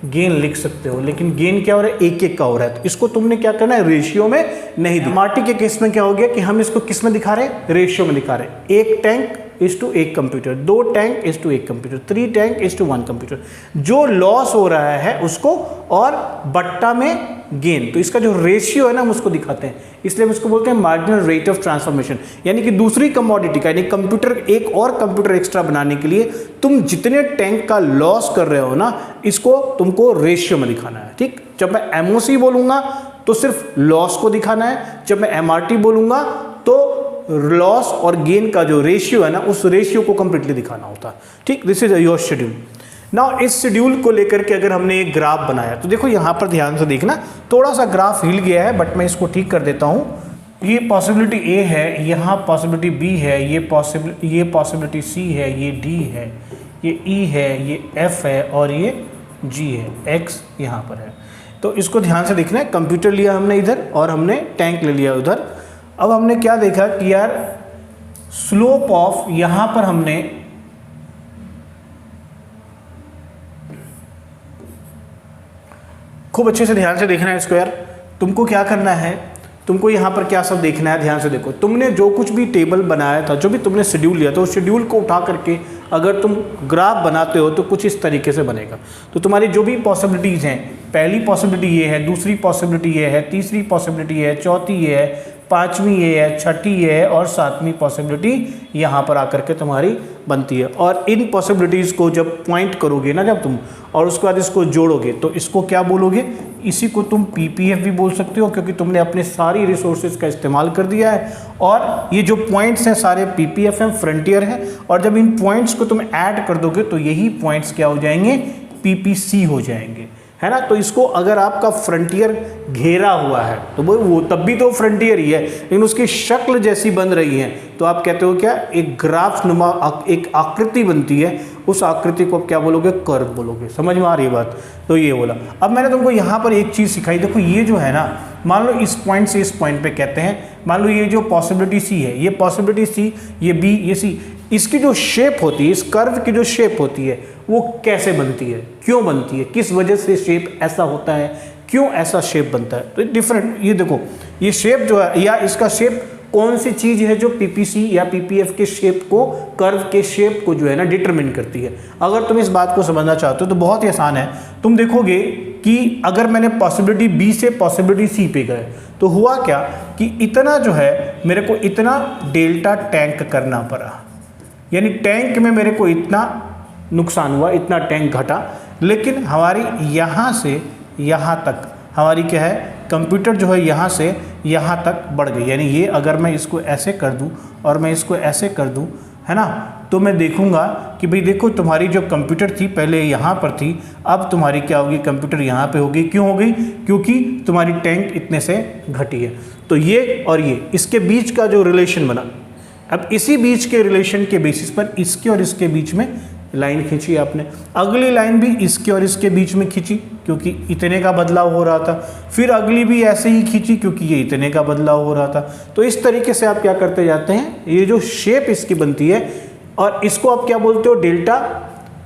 gain लिख सकते हो, लेकिन गेन क्या हो रहा है? एक एक का हो रहा है, तो इसको तुमने क्या करना है? रेशियो में नहीं दिखा। एमआरटी के केस में क्या हो गया कि हम इसको किस में दिखा रहे हैं? रेशियो में दिखा रहे हैं। 1 tank is to 1 computer, 2 tank is to 1 computer, 3 tank is to 1 computer. जो लॉस हो रहा है उसको और बट्टा में गेन, तो इसका जो रेशियो है ना हम उसको दिखाते हैं, इसलिए हम इसको बोलते हैं मार्जिनल रेट ऑफ ट्रांसफॉर्मेशन। यानी कि दूसरी कमोडिटी का, यानी कंप्यूटर, एक और कंप्यूटर एक्स्ट्रा बनाने के लिए तुम जितने टैंक का लॉस कर रहे हो ना, इसको तुमको रेशियो में दिखाना है। ठीक, जब मैं एमओसी बोलूंगा तो सिर्फ लॉस को दिखाना है, जब मैं एमआरटी बोलूंगा तो लॉस और गेन का जो रेशियो है ना उस रेशियो को कंप्लीटली दिखाना होता है। ठीक, this is your schedule. Now इस शेड्यूल को लेकर के अगर हमने एक ग्राफ बनाया तो देखो यहाँ पर ध्यान से देखना, थोड़ा सा ग्राफ हिल गया है बट मैं इसको ठीक कर देता हूँ। ये पॉसिबिलिटी ए है, यहाँ पॉसिबिलिटी बी है, ये पॉसिबिलिटी सी है, ये डी है, ये ई है, ये एफ है और ये जी है, एक्स यहाँ पर है। तो इसको ध्यान से देखना है। कंप्यूटर लिया हमने इधर और हमने टैंक ले लिया उधर। अब हमने क्या देखा कि यार स्लोप ऑफ, यहाँ पर हमने खूब अच्छे से ध्यान से देखना है इसको। यार तुमको क्या करना है, तुमको यहाँ पर क्या सब देखना है, ध्यान से देखो। तुमने जो कुछ भी टेबल बनाया था, जो भी तुमने शेड्यूल लिया था, उस शेड्यूल को उठा करके अगर तुम ग्राफ बनाते हो तो कुछ इस तरीके से बनेगा। तो तुम्हारी जो भी पॉसिबिलिटीज़ हैं, पहली पॉसिबिलिटी ये है, दूसरी पॉसिबिलिटी ये है, तीसरी पॉसिबिलिटी ये है, चौथी ये है, पाँचवीं ये है, छठी ये है और सातवीं पॉसिबिलिटी यहाँ पर आकर के तुम्हारी बनती है। और इन पॉसिबिलिटीज़ को जब पॉइंट करोगे ना जब तुम, और उसके बाद इसको जोड़ोगे तो इसको क्या बोलोगे? इसी को तुम पीपीएफ भी बोल सकते हो, क्योंकि तुमने अपने सारी रिसोर्सेज का इस्तेमाल कर दिया है और ये जो पॉइंट्स हैं सारे पीपीएफ हैं, फ्रंटियर हैं। और जब इन पॉइंट्स को तुम ऐड कर दोगे तो यही पॉइंट्स क्या हो जाएंगे? पीपीसी हो जाएंगे, है ना। तो इसको अगर आपका फ्रंटियर घेरा हुआ है तो वो तब भी तो फ्रंटियर ही है, लेकिन उसकी शक्ल जैसी बन रही है तो आप कहते हो क्या? एक ग्राफ नुमा एक आकृति बनती है, उस आकृति को आप क्या बोलोगे? कर्व बोलोगे। समझ में आ रही है बात? तो ये बोला। अब मैंने तुमको यहाँ पर एक चीज़ सिखाई। देखो ये जो है ना, मान लो इस पॉइंट से इस पॉइंट पे कहते हैं, मान लो ये जो पॉसिबिलिटी सी है, ये पॉसिबिलिटी सी, ये बी, ये सी, इसकी जो शेप होती है, इस कर्व की जो शेप होती है वो कैसे बनती है, क्यों बनती है, किस वजह से शेप ऐसा होता है, क्यों ऐसा शेप बनता है? तो डिफरेंट, ये देखो ये शेप जो है, या इसका शेप कौन सी चीज़ है जो पीपीसी या पीपीएफ के शेप को, कर्व के शेप को जो है ना डिटरमिन करती है। अगर तुम इस बात को समझना चाहते हो तो बहुत ही आसान है। तुम देखोगे कि अगर मैंने पॉसिबिलिटी बी से पॉसिबिलिटी सी पे गए तो हुआ क्या कि इतना जो है मेरे को इतना डेल्टा टैंक करना पड़ा, यानी टैंक में मेरे को इतना नुकसान हुआ, इतना टैंक घटा। लेकिन हमारी यहाँ से यहाँ तक हमारी क्या है, कंप्यूटर जो है यहाँ से यहाँ तक बढ़ गई। यानी ये अगर मैं इसको ऐसे कर दूँ और मैं इसको ऐसे कर दूँ, है ना, तो मैं देखूंगा कि भाई देखो तुम्हारी जो कंप्यूटर थी पहले यहाँ पर थी, अब तुम्हारी क्या होगी? कंप्यूटर यहाँ पे होगी। क्यों हो गई? क्योंकि तुम्हारी टैंक इतने से घटी है। तो ये और ये, इसके बीच का जो रिलेशन बना, अब इसी बीच के रिलेशन के बेसिस पर इसके और इसके बीच में लाइन खींची आपने। अगली लाइन भी इसके और इसके बीच में खींची क्योंकि इतने का बदलाव हो रहा था। फिर अगली भी ऐसे ही खींची क्योंकि ये इतने का बदलाव हो रहा था। तो इस तरीके से आप क्या करते जाते हैं, ये जो शेप इसकी बनती है, और इसको आप क्या बोलते हो? Delta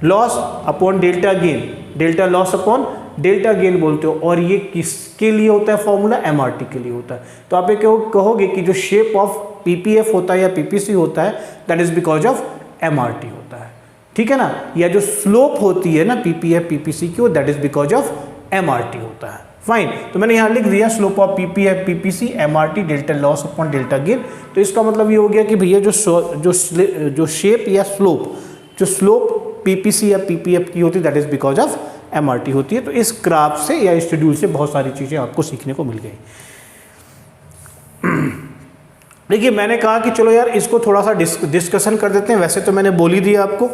loss upon delta gain, delta loss upon delta gain बोलते हो। और ये किसके लिए होता है फॉर्मूला? एमआरटी के लिए होता है। तो आप ये कहोगे कि जो शेप ऑफ पीपीएफ होता है या पीपीसी होता है, that is because of MRT होता है, ठीक है ना। या जो स्लोप होती है ना पीपीएफ पीपीसी की, that is because of MRT होता है। फाइन, तो मैंने यहाँ लिख दिया slope of PPF PPC MRT delta loss upon delta gain. तो इसका मतलब ये हो गया कि भैया जो शेप या स्लोप जो स्लोप पीपीसी या पीपीएफ की होती है that is because of MRT होती है। तो इस ग्राफ से या इस शेड्यूल से बहुत सारी चीज़ें आपको सीखने को मिल गई। देखिए मैंने कहा कि चलो यार इसको थोड़ा सा डिस्कशन कर देते हैं। वैसे तो मैंने बोल ही दिया आपको,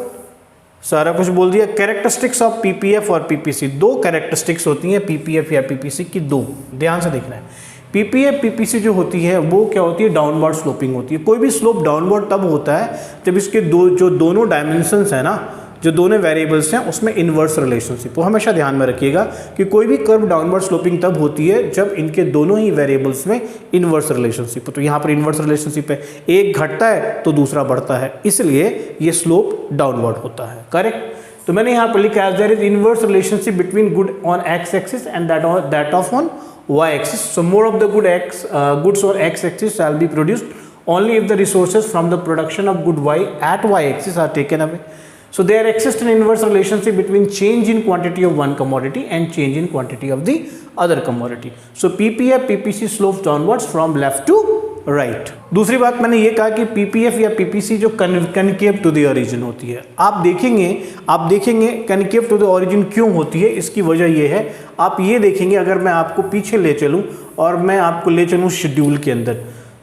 सारा कुछ बोल दिया। कैरेक्टरिस्टिक्स ऑफ पीपीएफ और पीपीसी, दो कैरेक्टरिस्टिक्स होती हैं पीपीएफ या पीपीसी की, दो, ध्यान से देखना है। पीपीएफ पीपीसी जो होती है वो क्या होती है, डाउनवर्ड स्लोपिंग होती है। कोई भी स्लोप डाउनवर्ड तब होता है जब इसके दोनों डायमेंशंस है ना, जो दोनों वेरिएबल्स हैं उसमें इन्वर्स रिलेशनशिप हो। हमेशा ध्यान में रखिएगा कि कोई भी कर्व डाउनवर्ड स्लोपिंग तब होती है जब इनके दोनों ही वेरिएबल्स में इन्वर्स रिलेशनशिप हो। तो यहाँ पर इन्वर्स रिलेशनशिप है, एक घटता है तो दूसरा बढ़ता है, इसलिए ये स्लोप डाउनवर्ड होता है। करेक्ट। तो मैंने यहाँ पर लिखा है there is inverse relationship between good on X axis and that of on y axis. So more of the goods on x axis shall be produced only if the resources from the production of good y at y axis are taken away. So there exists an inverse relationship between change in quantity of one commodity and change in quantity of the other commodity. So PPF PPC slopes downwards from left to right. दूसरी बात मैंने ये कहा कि PPF या PPC जो concave to the origin होती है, आप देखेंगे कनकेव टू द ओरिजिन क्यों होती है। इसकी वजह ये है, आप ये देखेंगे अगर मैं आपको पीछे ले चलूँ और मैं आपको ले चलूँ शेड्यूल के अंदर,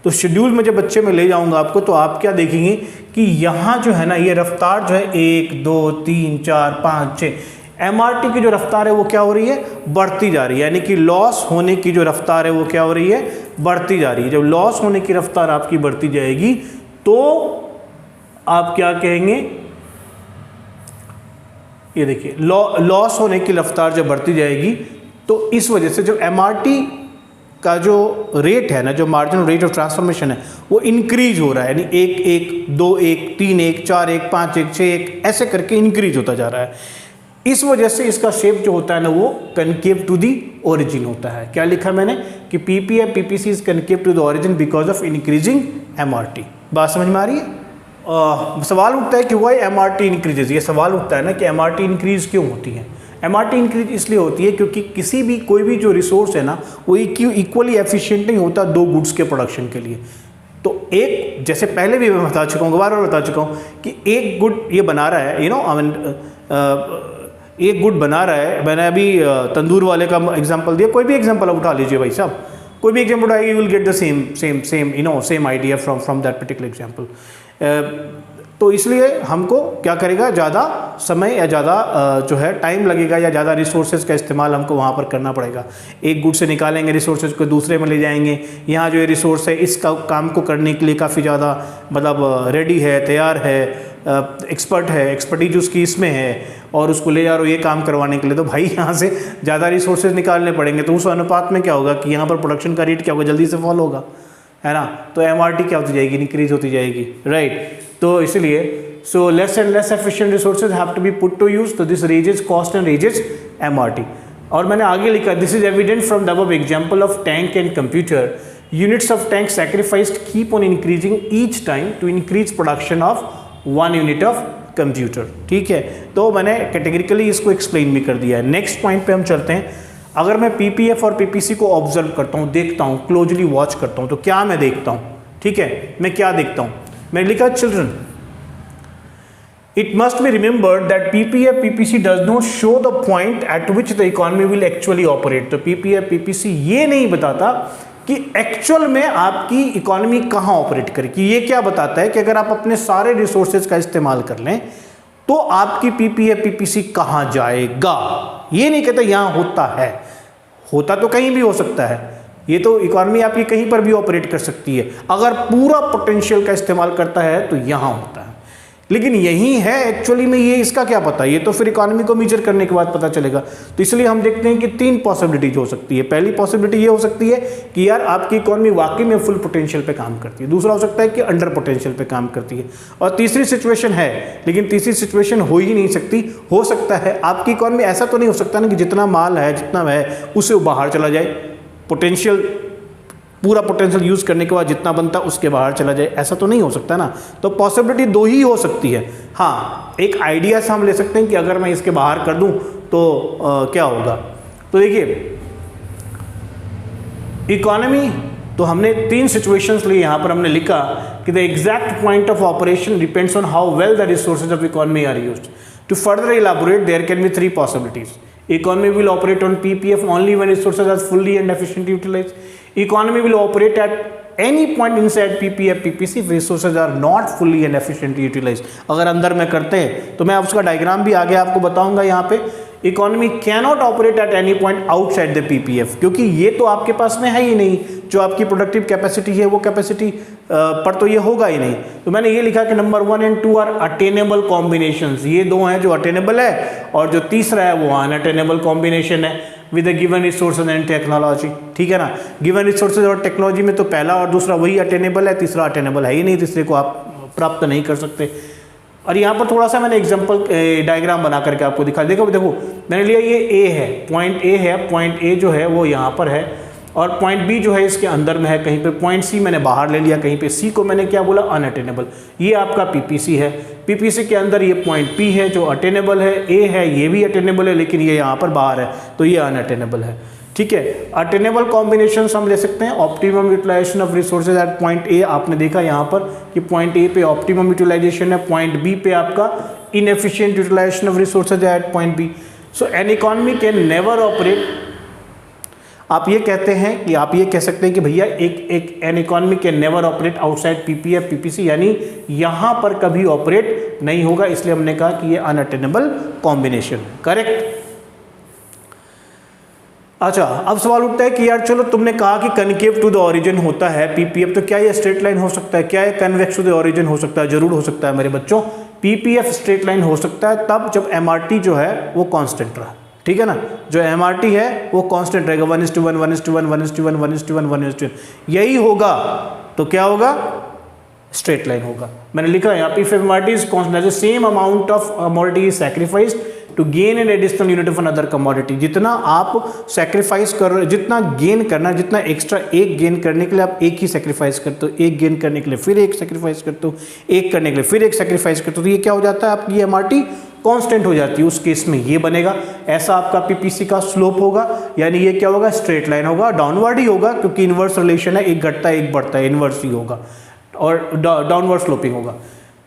तो शेड्यूल में जब बच्चे में ले जाऊंगा आपको, तो आप क्या देखेंगे कि यहाँ जो है ना ये रफ्तार जो है 1 2 3 4 5 6 एमआरटी की जो रफ्तार है वो क्या हो रही है, बढ़ती जा रही है। यानी कि लॉस होने की जो रफ्तार है वो क्या हो रही है, बढ़ती जा रही है। जब लॉस होने की रफ्तार आपकी बढ़ती जाएगी तो आप क्या कहेंगे, ये देखिए लॉस होने की रफ्तार जब बढ़ती जाएगी तो इस वजह से जो एमआरटी का जो रेट है ना, जो मार्जिनल रेट ऑफ ट्रांसफॉर्मेशन है वो इंक्रीज हो रहा है। यानी 1 1 2 1 3 1 4 1 5 1 6 1 ऐसे करके इंक्रीज होता जा रहा है। इस वजह से इसका शेप जो होता है ना वो कनकेव टू दी ओरिजिन होता है। क्या लिखा मैंने कि PPF PPC is concave to the origin because of increasing MRT. बात समझ में आ रही है। सवाल उठता है कि वाई एमआरटी इंक्रीजेज। ये सवाल उठता है ना कि एमआरटी इंक्रीज क्यों होती है। एमआरटी इंक्रीज इसलिए होती है क्योंकि कोई भी जो रिसोर्स है ना वो इक्वली एफिशिएंट नहीं होता दो गुड्स के प्रोडक्शन के लिए। तो एक, जैसे पहले भी मैं बता चुका हूँ, बार बता चुका हूँ कि एक गुड ये बना रहा है, एक गुड बना रहा है। मैंने अभी तंदूर वाले का एग्जांपल दिया, कोई भी एग्जांपल उठा लीजिए भाई साहब, कोई भी एग्जांपल उठाइए, you will get the same idea from that particular example. तो इसलिए हमको क्या करेगा, ज़्यादा समय या ज़्यादा जो है टाइम लगेगा या ज़्यादा रिसोर्सेज का इस्तेमाल हमको वहाँ पर करना पड़ेगा। एक गुड से निकालेंगे रिसोर्सेज को दूसरे में ले जाएंगे। यहाँ जो ये रिसोर्स है इसका काम को करने के लिए काफ़ी ज़्यादा मतलब रेडी है, तैयार है, एक्सपर्ट है, एक्सपर्टीज उसकी इसमें है और उसको ले जा रहे हो ये काम करवाने के लिए, तो भाई यहाँ से ज़्यादा रिसोर्सेज निकालने पड़ेंगे। तो उस अनुपात में क्या होगा कि यहाँ पर प्रोडक्शन का रेट क्या होगा, जल्दी से फॉल होगा, है ना। तो एमआरटी क्या होती जाएगी, इंक्रीज होती जाएगी, राइट। तो इसलिए so less and less efficient resources have to be put to use, तो this raises cost and raises MRT. और मैंने आगे लिखा this is evident from the above example of tank and computer, units of tank sacrificed keep on increasing each time to increase production of 1 unit of computer. ठीक है, तो मैंने categorically इसको explain भी कर दिया है। नेक्स्ट पॉइंट पे हम चलते हैं। अगर मैं पीपीएफ और पीपीसी को ऑब्जर्व करता हूँ, देखता हूँ, क्लोजली वॉच करता हूँ, तो क्या मैं देखता हूँ, ठीक है, मैं क्या देखता हूँ, मैंने लिखा children it must be remembered that PPF PPC does not show the point at which the economy will actually operate। तो PPF PPC ये नहीं बताता कि एक्चुअल में आपकी इकोनॉमी कहाँ ऑपरेट करेगी। ये क्या बताता है कि अगर आप अपने सारे रिसोर्सेज का इस्तेमाल कर लें तो आपकी PPF PPC कहाँ जाएगा। ये नहीं कहता यहाँ होता है, होता तो कहीं भी हो सकता है, ये तो इकोनॉमी आपकी कहीं पर भी ऑपरेट कर सकती है। अगर पूरा पोटेंशियल का इस्तेमाल करता है तो यहाँ होता है, लेकिन यही है एक्चुअली में, ये इसका क्या पता, ये तो फिर इकोनॉमी को मेजर करने के बाद पता चलेगा। तो इसलिए हम देखते हैं कि 3 पॉसिबिलिटीज हो सकती है। पहली पॉसिबिलिटी ये हो सकती है कि यार आपकी इकोनॉमी वाकई में फुल पोटेंशियल पे काम करती है। दूसरा हो सकता है कि अंडर पोटेंशियल पे काम करती है। और तीसरी सिचुएशन है, लेकिन तीसरी सिचुएशन हो ही नहीं सकती। हो सकता है आपकी इकोनॉमी, ऐसा तो नहीं हो सकता ना कि जितना माल है जितना है उससे बाहर चला जाए, पोटेंशियल पूरा पोटेंशियल यूज़ करने के बाद जितना बनता उसके बाहर चला जाए, ऐसा तो नहीं हो सकता ना। तो पॉसिबिलिटी 2 ही हो सकती है। हाँ, एक आइडिया से हम ले सकते हैं कि अगर मैं इसके बाहर कर दूं तो क्या होगा। तो देखिए, इकोनॉमी तो हमने 3 सिचुएशंस ली, यहाँ पर हमने लिखा कि the exact point of operation depends on how well the resources of economy are used. To further elaborate there can be 3 possibilities. Economy will operate on PPF only when resources are fully and efficiently utilized. Economy will operate at any point inside PPF, PPC if resources are not fully and efficiently utilized. अगर अंदर में करते हैं तो मैं उसका diagram भी आगे आपको बताऊंगा. यहाँ पे economy cannot operate at any point outside the PPF, क्योंकि ये तो आपके पास में है ही नहीं. जो आपकी प्रोडक्टिव कैपेसिटी है वो कैपेसिटी पर तो ये होगा ही नहीं. तो मैंने ये लिखा कि number 1 and 2 are attainable combinations. ये 2 हैं जो अटेनेबल है, और जो तीसरा है वो अनअटेनेबल कॉम्बिनेशन है with the given resources and technology. ठीक है ना. गिवन रिसोर्सेज और टेक्नोलॉजी में तो पहला और दूसरा वही अटेनेबल है, तीसरा अटेनेबल है ही नहीं, तीसरे को आप प्राप्त नहीं कर सकते. और यहाँ पर थोड़ा सा मैंने एग्जांपल डायग्राम बना करके आपको दिखा. देखो मैंने लिया ये ए है, पॉइंट ए है. पॉइंट ए जो है वो यहाँ पर है, और पॉइंट बी जो है इसके अंदर में है कहीं पे. पॉइंट सी मैंने बाहर ले लिया, कहीं पे सी को मैंने क्या बोला, अनअटेनेबल. ये आपका पीपीसी है. पीपीसी के अंदर ये पॉइंट पी है जो अटेनेबल है, ए है ये भी अटेनेबल है, लेकिन ये यहाँ पर बाहर है तो ये अनअटेनेबल है. ठीक है. अटेनेबल कॉम्बिनेशन हम ले सकते हैं. Optimum utilization of resources at point A. आपने देखा यहाँ पर कि पॉइंट ए पे ऑप्टिमम यूटिलाइजेशन है, पॉइंट बी पे आपका inefficient utilization of resources at point B. So an economy can never operate. आप ये कहते हैं कि आप ये कह सकते हैं कि भैया एक N economy can never operate outside PPF, PPC, यानी यहाँ पर कभी ऑपरेट नहीं होगा. इसलिए हमने कहा कि ये अनअटेनेबल कॉम्बिनेशन. करेक्ट. अच्छा, अब सवाल उठता है कि यार चलो तुमने कहा कि कनकेव टू द ओरिजिन होता है पीपीएफ, तो क्या ये स्ट्रेट लाइन हो सकता है? क्या ये कन्वेक्स टू द ओरिजिन हो सकता है? जरूर हो सकता है मेरे बच्चों. पीपीएफ स्ट्रेट लाइन हो सकता है तब जब एमआरटी जो है वो कांस्टेंट रहा. ठीक है ना. जो एमआरटी है वो कांस्टेंट रहेगा, 1:1 1:1 1:1 1:1 1:1. यही होगा तो क्या होगा, स्ट्रेट लाइन होगा. मैंने लिखा है यहाँ पे, if MRT is constant the same amount of commodity is sacrificed to gain an additional unit of another commodity. जितना आप सैक्रिफाइस कर रहे हो, जितना गेन करना, जितना एक्स्ट्रा एक गेन करने के लिए आप एक ही सैक्रिफाइस करते हो, एक गेन करने के लिए फिर एक सैक्रिफाइस करते हो, एक करने के लिए फिर एक सैक्रिफाइस करते हो, तो ये क्या हो जाता है, आपकी एमआरटी कांस्टेंट हो जाती है. उस केस में ये बनेगा. ऐसा आपका पीपीसी का स्लोप होगा, यानी ये क्या होगा, स्ट्रेट लाइन होगा. डाउनवर्ड ही होगा क्योंकि इनवर्स रिलेशन है, एक घटता है एक बढ़ता है, इनवर्स ही होगा, और डाउनवर्ड स्लोपिंग होगा.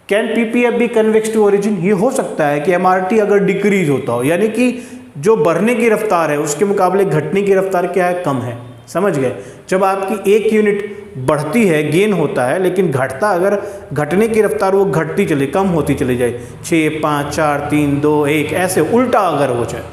Can PPF be convex to origin? ये हो सकता है कि एमआरटी अगर डिक्रीज होता हो, यानी कि जो बढ़ने की रफ्तार है उसके मुकाबले घटने की रफ्तार क्या है, कम है. समझ गए. जब आपकी एक यूनिट बढ़ती है, गेन होता है, लेकिन घटता, अगर घटने की रफ्तार वो घटती चले, कम होती चली जाए, 6 5 4 3 2 1 ऐसे उल्टा अगर हो जाए.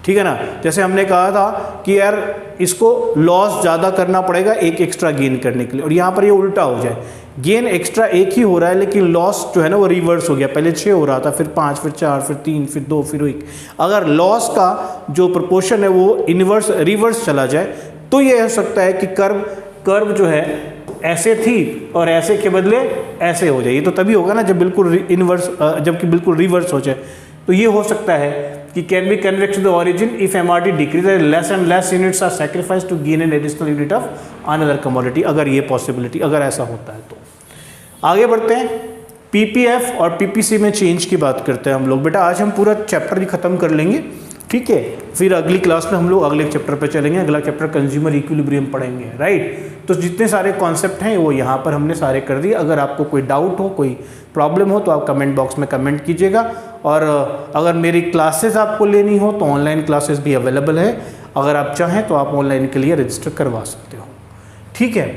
ठीक है ना. जैसे हमने कहा था कि यार इसको लॉस ज़्यादा करना पड़ेगा एक एक्स्ट्रा गेन करने के लिए, और यहाँ पर ये उल्टा हो जाए, गेन एक्स्ट्रा एक ही हो रहा है लेकिन लॉस जो है ना वो रिवर्स हो गया. पहले 6 हो रहा था, फिर 5, फिर 4, फिर 3, फिर 2, फिर 1. अगर लॉस का जो प्रोपोर्शन है वो रिवर्स चला जाए तो ये हो सकता है कि कर्व जो है ऐसे थी और ऐसे के बदले ऐसे हो जाए. ये तो तभी होगा ना जब बिल्कुल इनवर्स, जबकि बिल्कुल रिवर्स हो जाए. तो ये हो सकता है कि can be convex to the origin if MRT decrease, less and less units are sacrifice to gain an additional unit of another commodity. अगर ये पॉसिबिलिटी, अगर ऐसा होता है तो. आगे बढ़ते हैं. पीपीएफ और पीपीसी में चेंज की बात करते हैं हम लोग. बेटा आज हम पूरा चैप्टर ही खत्म कर लेंगे. ठीक है. फिर अगली क्लास में हम लोग अगले चैप्टर पे चलेंगे. अगला चैप्टर कंज्यूमर इक्विलिब्रियम पढ़ेंगे. राइट. तो जितने सारे कॉन्सेप्ट हैं वो यहाँ पर हमने सारे कर दिए. अगर आपको कोई डाउट हो, कोई प्रॉब्लम हो तो आप कमेंट बॉक्स में कमेंट कीजिएगा. और अगर मेरी क्लासेस आपको लेनी हो तो ऑनलाइन क्लासेस भी अवेलेबल है. अगर आप चाहें तो आप ऑनलाइन के लिए रजिस्टर करवा सकते हो. ठीक है.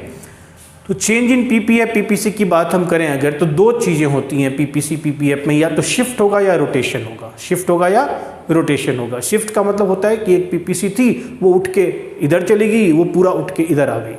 तो चेंज इन पीपीएफ पीपीसी की बात हम करें अगर, तो 2 चीज़ें होती हैं पीपीसी पीपीएफ में, या तो शिफ्ट होगा या रोटेशन होगा. शिफ्ट होगा या रोटेशन होगा. शिफ्ट का मतलब होता है कि एक पीपीसी थी वो उठ के इधर चली गई, वो पूरा उठ के इधर आ गई.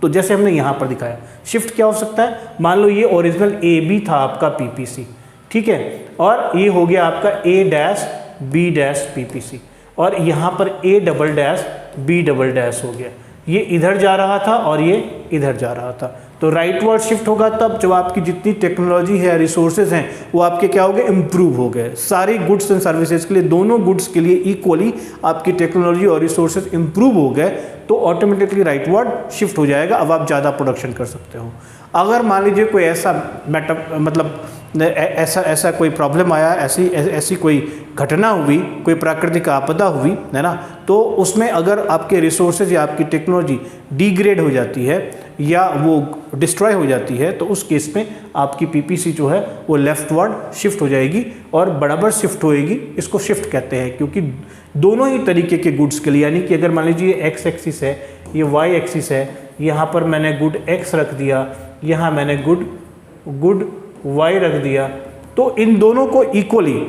तो जैसे हमने यहाँ पर दिखाया. शिफ्ट क्या हो सकता है, मान लो ये ओरिजिनल ए बी था आपका पीपीसी. ठीक है. और ये हो गया आपका A dash B dash PPC, और यहाँ पर A double dash B double dash हो गया. ये इधर जा रहा था और ये इधर जा रहा था. तो राइटवर्ड शिफ्ट होगा तब जब आपकी जितनी टेक्नोलॉजी है, रिसोर्सेज हैं, वो आपके क्या हो गए, इम्प्रूव हो गए. सारी गुड्स एंड सर्विसेज के लिए, दोनों गुड्स के लिए इक्वली आपकी टेक्नोलॉजी और रिसोर्सेज इम्प्रूव हो गए तो ऑटोमेटिकली राइटवर्ड शिफ्ट हो जाएगा. अब आप ज़्यादा प्रोडक्शन कर सकते हो. अगर मान लीजिए कोई ऐसा मतलब ऐसा कोई प्रॉब्लम आया, ऐसी कोई घटना हुई, कोई प्राकृतिक आपदा हुई, है ना, तो उसमें अगर आपके रिसोर्सेज या आपकी टेक्नोलॉजी डिग्रेड हो जाती है या वो डिस्ट्रॉय हो जाती है, तो उस केस में आपकी पीपीसी जो है वो लेफ्टवर्ड शिफ्ट हो जाएगी और बराबर शिफ्ट होएगी। इसको शिफ्ट कहते हैं क्योंकि दोनों ही तरीके के गुड्स के लिए, यानी कि अगर मान लीजिए एक्स एक्सिस है, ये वाई एक्सिस है, यहाँ पर मैंने गुड एक्स रख दिया, यहाँ मैंने गुड वाई रख दिया, तो इन दोनों को इक्वली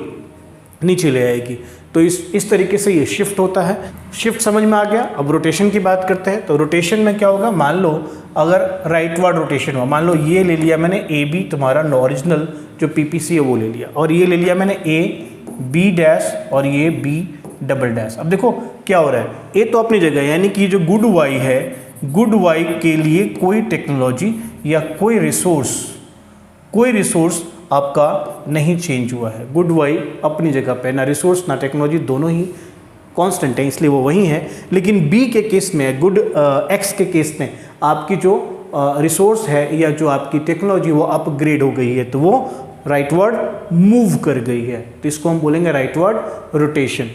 नीचे ले आएगी। तो इस तरीके से ये शिफ्ट होता है। शिफ्ट समझ में आ गया। अब रोटेशन की बात करते हैं। तो रोटेशन में क्या होगा, मान लो अगर राइटवर्ड रोटेशन हुआ, मान लो ये ले लिया मैंने ए बी, तुम्हारा ओरिजिनल जो पीपीसी है वो ले लिया, और ये ले लिया मैंने ए बी डैश और ये बी डबल डैश। अब देखो क्या हो रहा है, ए तो अपनी जगह, यानी कि जो गुड वाई है, गुड वाई के लिए कोई टेक्नोलॉजी या कोई रिसोर्स आपका नहीं चेंज हुआ है। गुड वाई अपनी जगह पे, ना रिसोर्स ना टेक्नोलॉजी, दोनों ही कांस्टेंट है, इसलिए वो वही है। लेकिन बी के केस में, गुड एक्स के केस में आपकी जो रिसोर्स है या जो आपकी टेक्नोलॉजी वो अपग्रेड हो गई है, तो वो राइटवर्ड मूव कर गई है, तो इसको हम बोलेंगे राइटवर्ड रोटेशन।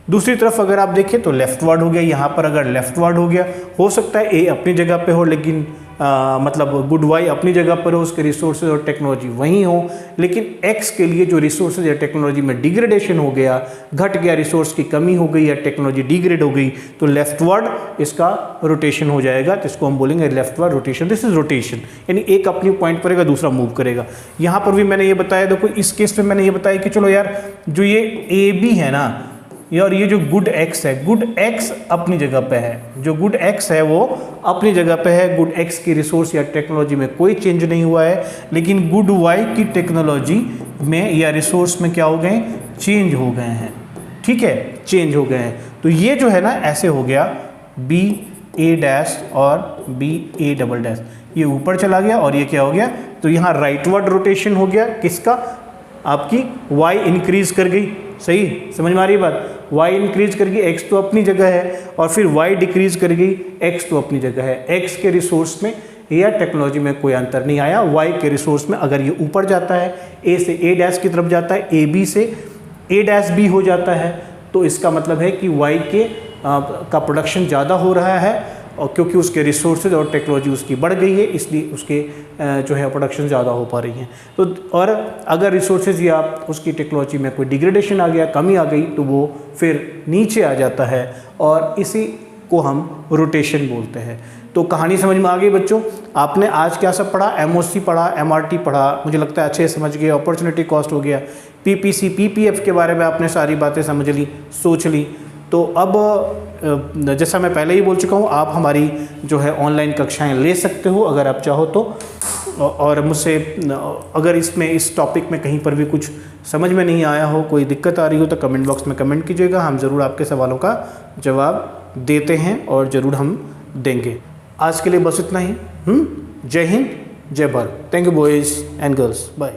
दूसरी तरफ अगर आप देखें तो लेफ्टवर्ड हो गया। यहाँ पर अगर लेफ्टवर्ड हो गया, हो सकता है ए अपनी जगह पे हो, लेकिन मतलब गुड वाई अपनी जगह पर हो, उसके रिसोर्सेज और टेक्नोलॉजी वहीं हो, लेकिन एक्स के लिए जो रिसोर्सेज या टेक्नोलॉजी में डिग्रेडेशन हो गया, घट गया, रिसोर्स की कमी हो गई या टेक्नोलॉजी डिग्रेड हो गई, तो लेफ्टवर्ड इसका रोटेशन हो जाएगा। तो इसको हम बोलेंगे leftward rotation. This is rotation, यानी एक अपनी पॉइंट पर दूसरा मूव करेगा। यहाँ पर भी मैंने ये बताया, देखो इस केस में मैंने ये बताया कि चलो यार जो ये ए बी है ना, और ये जो गुड एक्स है, गुड एक्स अपनी जगह पे है, जो गुड एक्स है वो अपनी जगह पे है। गुड एक्स की रिसोर्स या टेक्नोलॉजी में कोई चेंज नहीं हुआ है, लेकिन गुड वाई की टेक्नोलॉजी में या रिसोर्स में क्या हो गए, चेंज हो गए हैं। ठीक है, चेंज हो गए हैं। तो ये जो है ना ऐसे हो गया बी ए डैश और बी ए डबल डैश, ये ऊपर चला गया और ये क्या हो गया, तो यहाँ राइटवर्ड रोटेशन हो गया। किसका, आपकी y इंक्रीज कर गई। सही समझ में आ रही है बात, y इंक्रीज कर गई, x तो अपनी जगह है, और फिर y डिक्रीज कर गई, x तो अपनी जगह है। x के रिसोर्स में या टेक्नोलॉजी में कोई अंतर नहीं आया। y के रिसोर्स में अगर ये ऊपर जाता है, a से a डैश की तरफ जाता है, ab से a डैश b हो जाता है, तो इसका मतलब है कि y का प्रोडक्शन ज़्यादा हो रहा है, और क्योंकि उसके रिसोर्सेज और टेक्नोलॉजी उसकी बढ़ गई है, इसलिए उसके जो है प्रोडक्शन ज़्यादा हो पा रही हैं। तो और अगर रिसोर्सेज या उसकी टेक्नोलॉजी में कोई डिग्रेडेशन आ गया, कमी आ गई, तो वो फिर नीचे आ जाता है, और इसी को हम रोटेशन बोलते हैं। तो कहानी समझ में आ गई बच्चों। आपने आज क्या सब पढ़ा, एमओसी पढ़ा, एमआरटी पढ़ा, मुझे लगता है अच्छे समझ गए। अपॉर्चुनिटी कॉस्ट हो गया, पीपीसी पीपीएफ के बारे में आपने सारी बातें समझ ली, सोच ली। तो अब जैसा मैं पहले ही बोल चुका हूँ, आप हमारी जो है ऑनलाइन कक्षाएं ले सकते हो अगर आप चाहो तो, और मुझसे अगर इसमें इस टॉपिक में कहीं पर भी कुछ समझ में नहीं आया हो, कोई दिक्कत आ रही हो, तो कमेंट बॉक्स में कमेंट कीजिएगा। हम ज़रूर आपके सवालों का जवाब देते हैं और ज़रूर हम देंगे। आज के लिए बस इतना ही। जय हिंद, जय Bharat. Thank you boys and girls, bye.